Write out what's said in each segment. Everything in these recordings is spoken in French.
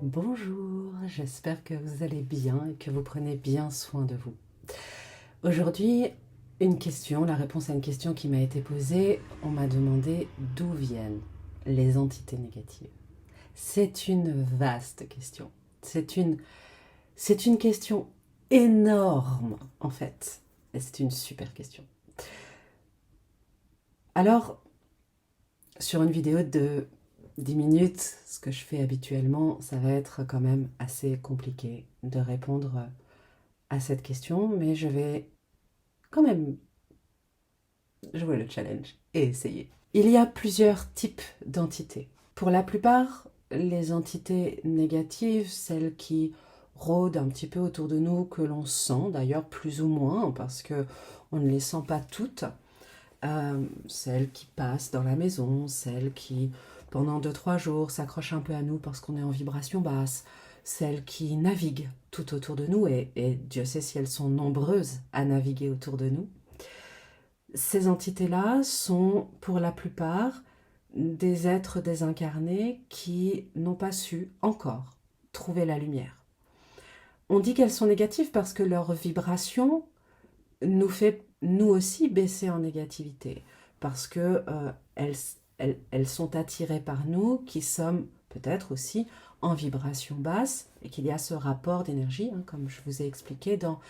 Bonjour, j'espère que vous allez bien et que vous prenez bien soin de vous. Aujourd'hui, la réponse à une question qui m'a été posée. On m'a demandé d'où viennent les entités négatives. C'est une vaste question. C'est une question énorme, en fait. Et c'est une super question. Alors, sur une vidéo de 10 minutes, ce que je fais habituellement, ça va être quand même assez compliqué de répondre à cette question, mais je vais quand même jouer le challenge et essayer. Il y a plusieurs types d'entités. Pour la plupart, les entités négatives, celles qui rôdent un petit peu autour de nous, que l'on sent d'ailleurs plus ou moins, parce que on ne les sent pas toutes, celles qui passent dans la maison, celles qui, pendant 2-3 jours, s'accrochent un peu à nous parce qu'on est en vibration basse, celles qui naviguent tout autour de nous, et Dieu sait si elles sont nombreuses à naviguer autour de nous. Ces entités-là sont, pour la plupart, des êtres désincarnés qui n'ont pas su encore trouver la lumière. On dit qu'elles sont négatives parce que leur vibration nous fait nous aussi baisser en négativité, parce que elles sont attirées par nous qui sommes peut-être aussi en vibration basse, et qu'il y a ce rapport d'énergie, comme je vous ai expliqué dans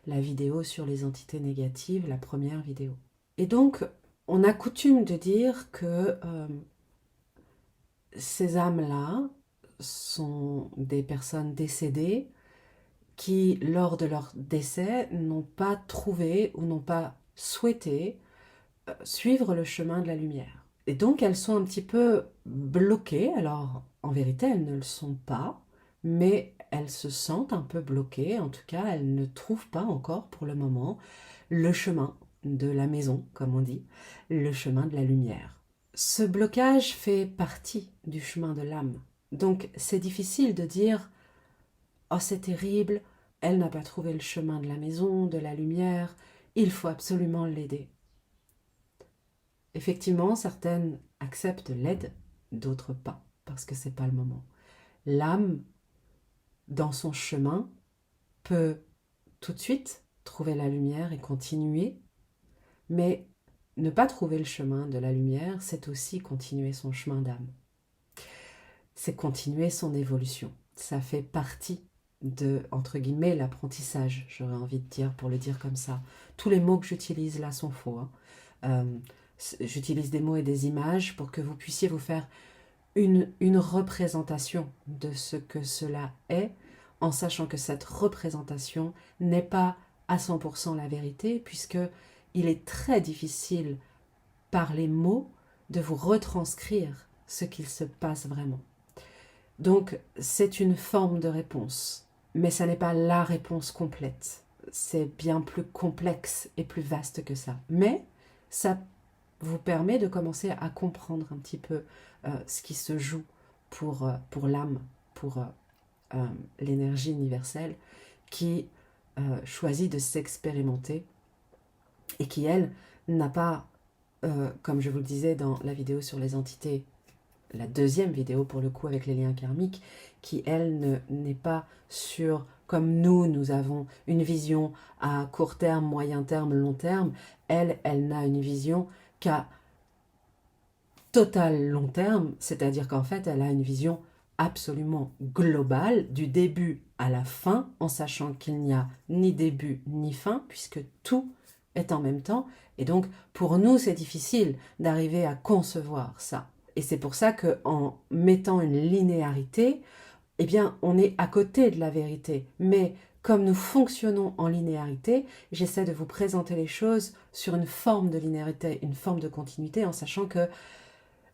la vidéo sur les entités négatives, la première vidéo. Et donc, on a coutume de dire que ces âmes-là sont des personnes décédées qui, lors de leur décès, n'ont pas trouvé ou n'ont pas souhaité suivre le chemin de la lumière. Et donc, elles sont un petit peu bloquées. Alors, en vérité, elles ne le sont pas, mais elles se sentent un peu bloquées. En tout cas, elles ne trouvent pas encore, pour le moment, le chemin de la maison, comme on dit, le chemin de la lumière. Ce blocage fait partie du chemin de l'âme. Donc, c'est difficile de dire « Oh, c'est terrible, elle n'a pas trouvé le chemin de la maison, de la lumière, il faut absolument l'aider. » Effectivement, certaines acceptent l'aide, d'autres pas, parce que c'est pas le moment. L'âme, dans son chemin, peut tout de suite trouver la lumière et continuer, mais ne pas trouver le chemin de la lumière, c'est aussi continuer son chemin d'âme. C'est continuer son évolution. Ça fait partie de, entre guillemets, l'apprentissage, j'aurais envie de dire, pour le dire comme ça. Tous les mots que j'utilise là sont faux. J'utilise des mots et des images pour que vous puissiez vous faire une représentation de ce que cela est, en sachant que cette représentation n'est pas à 100% la vérité, puisque il est très difficile, par les mots, de vous retranscrire ce qu'il se passe vraiment. Donc, c'est une forme de réponse, mais ça n'est pas la réponse complète. C'est bien plus complexe et plus vaste que ça. Mais ça vous permet de commencer à comprendre un petit peu ce qui se joue pour l'âme, pour l'énergie universelle qui choisit de s'expérimenter et qui, elle, n'a pas, comme je vous le disais dans la vidéo sur les entités, la deuxième vidéo pour le coup avec les liens karmiques, qui elle n'est pas sur, comme nous avons une vision à court terme, moyen terme, long terme, elle n'a une vision qu'à total long terme, c'est-à-dire qu'en fait elle a une vision absolument globale du début à la fin, en sachant qu'il n'y a ni début ni fin, puisque tout est en même temps. Et donc pour nous c'est difficile d'arriver à concevoir ça. Et c'est pour ça qu'en mettant une linéarité, eh bien, on est à côté de la vérité. Mais comme nous fonctionnons en linéarité, j'essaie de vous présenter les choses sur une forme de linéarité, une forme de continuité, en sachant que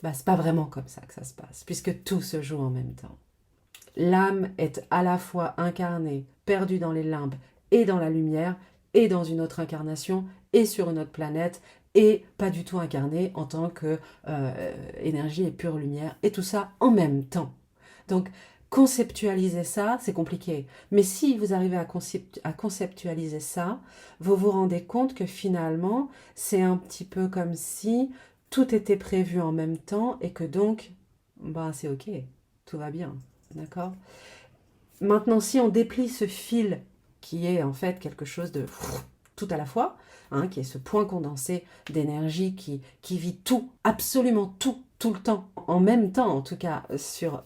c'est pas vraiment comme ça que ça se passe, puisque tout se joue en même temps. L'âme est à la fois incarnée, perdue dans les limbes et dans la lumière, et dans une autre incarnation, et sur une autre planète, et pas du tout incarnée en tant que énergie et pure lumière, et tout ça en même temps. Donc, conceptualiser ça, c'est compliqué. Mais si vous arrivez à conceptualiser ça, vous vous rendez compte que finalement, c'est un petit peu comme si tout était prévu en même temps, et que donc, c'est ok, tout va bien. d'accord? Maintenant, si on déplie ce fil qui est en fait quelque chose de tout à la fois, hein, qui est ce point condensé d'énergie qui vit tout, absolument tout, tout le temps, en même temps en tout cas sur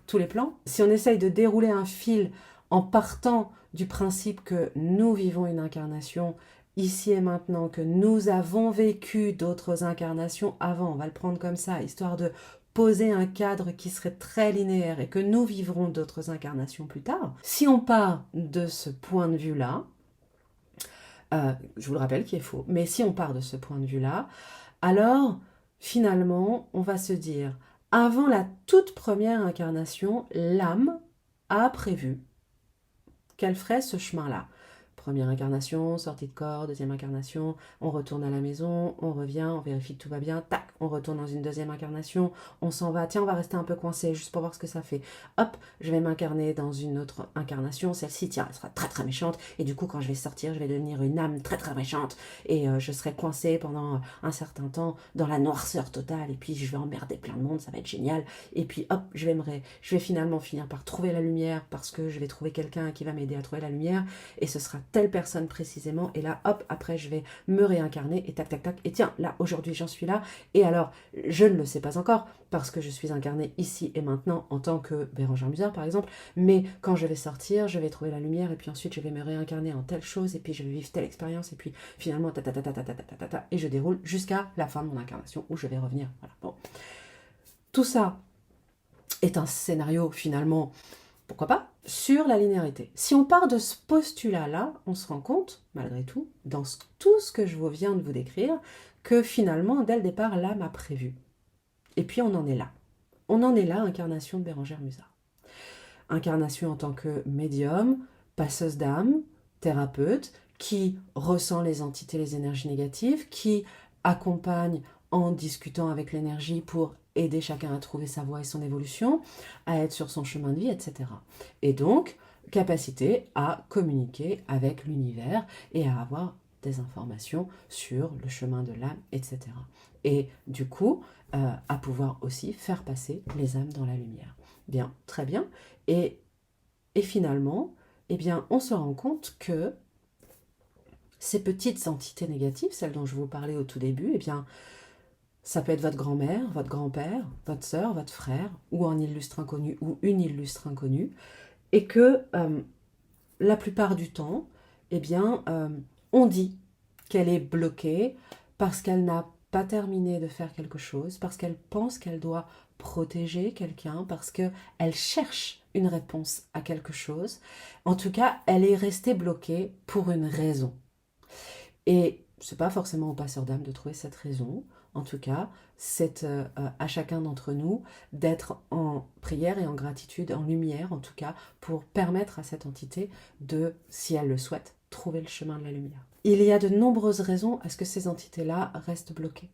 tous les plans, si on essaye de dérouler un fil en partant du principe que nous vivons une incarnation ici et maintenant, que nous avons vécu d'autres incarnations avant, on va le prendre comme ça, histoire de poser un cadre qui serait très linéaire et que nous vivrons d'autres incarnations plus tard, si on part de ce point de vue-là, je vous le rappelle qui est faux, mais si on part de ce point de vue-là, alors finalement, on va se dire, avant la toute première incarnation, l'âme a prévu qu'elle ferait ce chemin-là. Première incarnation, sortie de corps, deuxième incarnation, on retourne à la maison, on revient, on vérifie que tout va bien, tac, on retourne dans une deuxième incarnation, on s'en va, tiens, on va rester un peu coincé juste pour voir ce que ça fait. Hop, je vais m'incarner dans une autre incarnation, celle-ci, tiens, elle sera très très méchante, et du coup, quand je vais sortir, je vais devenir une âme très très méchante, et je serai coincé pendant un certain temps dans la noirceur totale, et puis je vais emmerder plein de monde, ça va être génial, et puis hop, je vais finalement finir par trouver la lumière, parce que je vais trouver quelqu'un qui va m'aider à trouver la lumière, et ce sera telle personne précisément, et là, hop, après, je vais me réincarner, et tac, tac, tac, et tiens, là, aujourd'hui, j'en suis là, et alors, je ne le sais pas encore, parce que je suis incarnée ici et maintenant en tant que Bérangère Musard, par exemple, mais quand je vais sortir, je vais trouver la lumière, et puis ensuite, je vais me réincarner en telle chose, et puis je vais vivre telle expérience, et puis finalement, ta, ta, ta, ta, ta, ta, ta, ta, ta, et je déroule jusqu'à la fin de mon incarnation, où je vais revenir, voilà, bon. Tout ça est un scénario, finalement, pourquoi pas, sur la linéarité. Si on part de ce postulat-là, on se rend compte, malgré tout, dans tout ce que je viens de vous décrire, que finalement, dès le départ, l'âme a prévu. Et puis on en est là. On en est là, incarnation de Bérangère Musard. Incarnation en tant que médium, passeuse d'âme, thérapeute, qui ressent les entités, les énergies négatives, qui accompagne en discutant avec l'énergie pour aider chacun à trouver sa voie et son évolution, à être sur son chemin de vie, etc. Et donc, capacité à communiquer avec l'univers et à avoir des informations sur le chemin de l'âme, etc. Et du coup, à pouvoir aussi faire passer les âmes dans la lumière. Bien, très bien. Et, et finalement, eh bien, on se rend compte que ces petites entités négatives, celles dont je vous parlais au tout début, eh bien, ça peut être votre grand-mère, votre grand-père, votre sœur, votre frère, ou un illustre inconnu, ou une illustre inconnue, et que la plupart du temps, eh bien, on dit qu'elle est bloquée parce qu'elle n'a pas terminé de faire quelque chose, parce qu'elle pense qu'elle doit protéger quelqu'un, parce qu'elle cherche une réponse à quelque chose. En tout cas, elle est restée bloquée pour une raison. Et c'est pas forcément au passeur d'âme de trouver cette raison. En tout cas, c'est à chacun d'entre nous d'être en prière et en gratitude, en lumière en tout cas, pour permettre à cette entité de, si elle le souhaite, trouver le chemin de la lumière. Il y a de nombreuses raisons à ce que ces entités-là restent bloquées.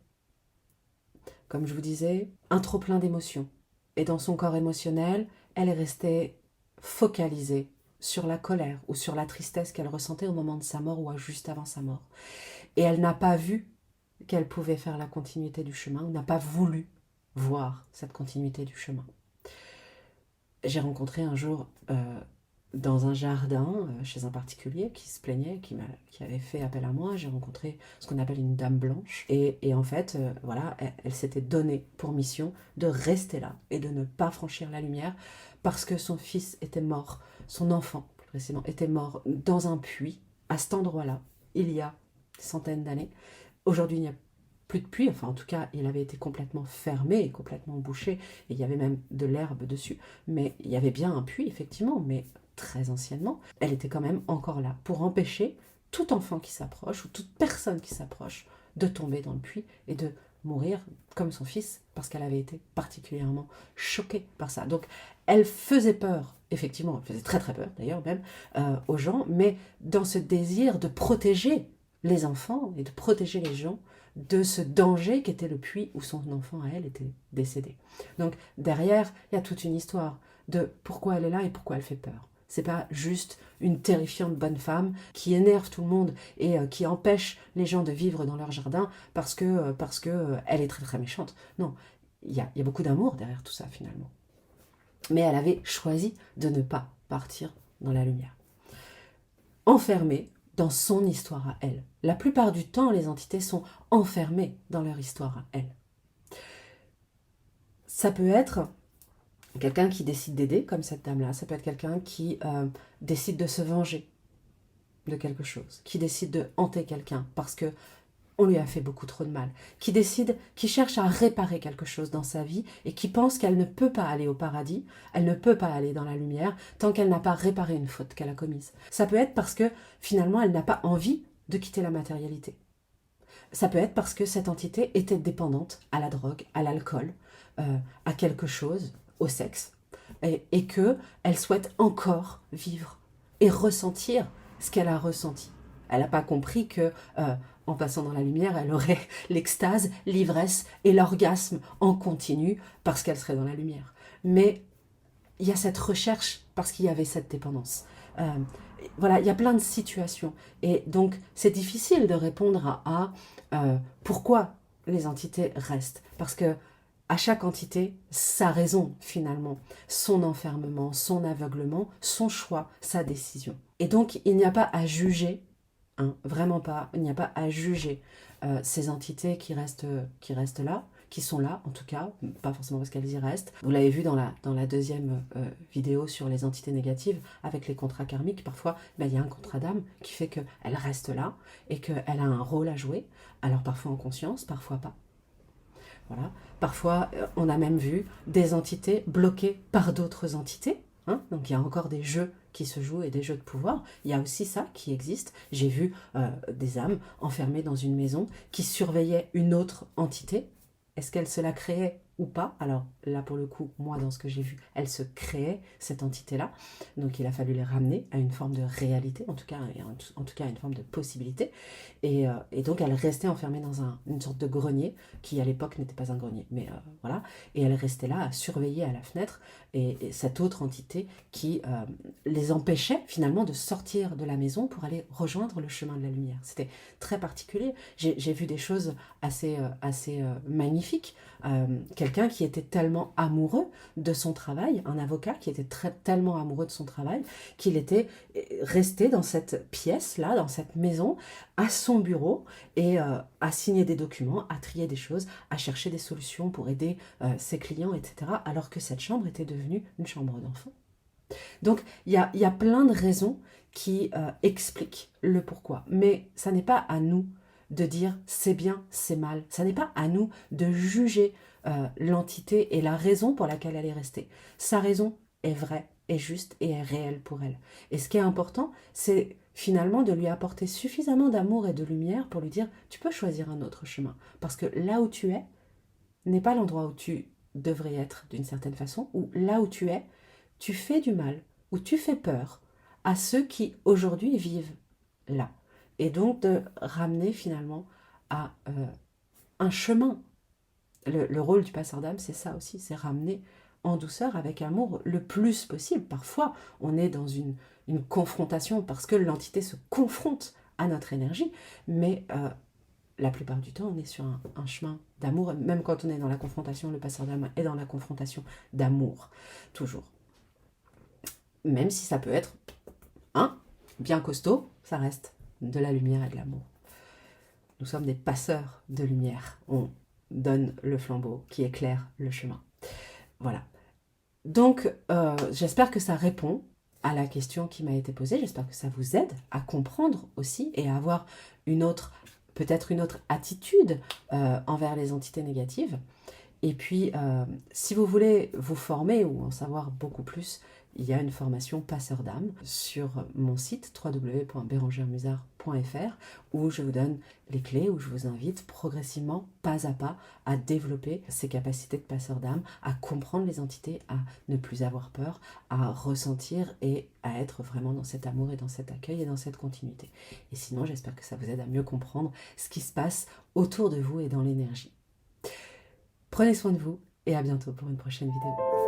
Comme je vous disais, un trop-plein d'émotions. Et dans son corps émotionnel, elle est restée focalisée sur la colère ou sur la tristesse qu'elle ressentait au moment de sa mort ou juste avant sa mort. Et elle n'a pas vu qu'elle pouvait faire la continuité du chemin, ou n'a pas voulu voir cette continuité du chemin. J'ai rencontré un jour dans un jardin, chez un particulier qui se plaignait, qui avait fait appel à moi, j'ai rencontré ce qu'on appelle une dame blanche. Et en fait, voilà, elle s'était donnée pour mission de rester là et de ne pas franchir la lumière parce que son fils était mort, son enfant, plus précisément, était mort dans un puits, à cet endroit-là, il y a des centaines d'années. Aujourd'hui, il n'y a plus de puits, enfin en tout cas, il avait été complètement fermé, complètement bouché, et il y avait même de l'herbe dessus. Mais il y avait bien un puits, effectivement, mais très anciennement, elle était quand même encore là pour empêcher tout enfant qui s'approche ou toute personne qui s'approche de tomber dans le puits et de mourir comme son fils parce qu'elle avait été particulièrement choquée par ça. Donc elle faisait peur, effectivement, elle faisait très très peur d'ailleurs même aux gens, mais dans ce désir de protéger les enfants et de protéger les gens de ce danger qu'était le puits où son enfant à elle était décédé. Donc derrière, il y a toute une histoire de pourquoi elle est là et pourquoi elle fait peur. C'est pas juste une terrifiante bonne femme qui énerve tout le monde et qui empêche les gens de vivre dans leur jardin parce que elle est très très méchante. Non, il y a beaucoup d'amour derrière tout ça finalement. mais elle avait choisi de ne pas partir dans la lumière. Enfermée dans son histoire à elle. La plupart du temps, les entités sont enfermées dans leur histoire à elle. Ça peut être quelqu'un qui décide d'aider, comme cette dame-là. Ça peut être quelqu'un qui décide de se venger de quelque chose, qui décide de hanter quelqu'un parce que on lui a fait beaucoup trop de mal, qui cherche à réparer quelque chose dans sa vie et qui pense qu'elle ne peut pas aller au paradis, elle ne peut pas aller dans la lumière tant qu'elle n'a pas réparé une faute qu'elle a commise. Ça peut être parce que finalement elle n'a pas envie de quitter la matérialité. Ça peut être parce que cette entité était dépendante à la drogue, à l'alcool, à quelque chose, au sexe, et qu'elle souhaite encore vivre et ressentir ce qu'elle a ressenti. Elle n'a pas compris que en passant dans la lumière, elle aurait l'extase, l'ivresse et l'orgasme en continu parce qu'elle serait dans la lumière. Mais il y a cette recherche parce qu'il y avait cette dépendance. Voilà, il y a plein de situations. Et donc, c'est difficile de répondre à pourquoi les entités restent. Parce que à chaque entité, sa raison, finalement, son enfermement, son aveuglement, son choix, sa décision. Et donc, il n'y a pas à juger, hein, vraiment pas, il n'y a pas à juger ces entités qui restent là, qui sont là, en tout cas, pas forcément parce qu'elles y restent. Vous l'avez vu dans la deuxième vidéo sur les entités négatives, avec les contrats karmiques, parfois, il y a un contrat d'âme qui fait qu'elle reste là et qu'elle a un rôle à jouer, alors parfois en conscience, parfois pas. Voilà. Parfois, on a même vu des entités bloquées par d'autres entités. Hein, donc il y a encore des jeux qui se jouent et des jeux de pouvoir. Il y a aussi ça qui existe. J'ai vu des âmes enfermées dans une maison qui surveillaient une autre entité. Est-ce qu'elle se la créait ou pas? Alors là, pour le coup, moi, dans ce que j'ai vu, elle se créait, cette entité-là. Donc il a fallu les ramener à une forme de réalité, en tout cas à une forme de possibilité. Et donc elle restait enfermée dans une sorte de grenier, qui à l'époque n'était pas un grenier, mais voilà. Et elle restait là à surveiller à la fenêtre, et cette autre entité qui les empêchait finalement de sortir de la maison pour aller rejoindre le chemin de la lumière. C'était très particulier. J'ai vu des choses assez magnifiques. Quelqu'un qui était tellement amoureux de son travail, un avocat qui était tellement amoureux de son travail, qu'il était resté dans cette pièce-là, dans cette maison, à son bureau, et à signer des documents, à trier des choses, à chercher des solutions pour aider ses clients, etc., alors que cette chambre était devenue une chambre d'enfant. Donc, il y a plein de raisons qui expliquent le pourquoi. Mais ça n'est pas à nous de dire c'est bien, c'est mal. Ça n'est pas à nous de juger l'entité et la raison pour laquelle elle est restée. Sa raison est vraie, est juste et est réelle pour elle. Et ce qui est important, c'est finalement de lui apporter suffisamment d'amour et de lumière pour lui dire tu peux choisir un autre chemin. Parce que là où tu es n'est pas l'endroit où tu devrais être d'une certaine façon, ou là où tu es, tu fais du mal, ou tu fais peur à ceux qui aujourd'hui vivent là. Et donc de ramener finalement à un chemin. Le rôle du passeur d'âme, c'est ça aussi, c'est ramener en douceur, avec amour, le plus possible. Parfois, on est dans une confrontation parce que l'entité se confronte à notre énergie, mais la plupart du temps, on est sur un chemin d'amour. Même quand on est dans la confrontation, le passeur d'âme est dans la confrontation d'amour, toujours. Même si ça peut être bien costaud, ça reste de la lumière et de l'amour. Nous sommes des passeurs de lumière. On donne le flambeau qui éclaire le chemin. Voilà. Donc, j'espère que ça répond à la question qui m'a été posée. J'espère que ça vous aide à comprendre aussi et à avoir peut-être une autre attitude envers les entités négatives. Et puis, si vous voulez vous former ou en savoir beaucoup plus, il y a une formation passeur d'âme sur mon site www.berangermusard.fr où je vous donne les clés, où je vous invite progressivement, pas à pas, à développer ces capacités de passeur d'âme, à comprendre les entités, à ne plus avoir peur, à ressentir et à être vraiment dans cet amour et dans cet accueil et dans cette continuité. Et sinon, j'espère que ça vous aide à mieux comprendre ce qui se passe autour de vous et dans l'énergie. Prenez soin de vous et à bientôt pour une prochaine vidéo.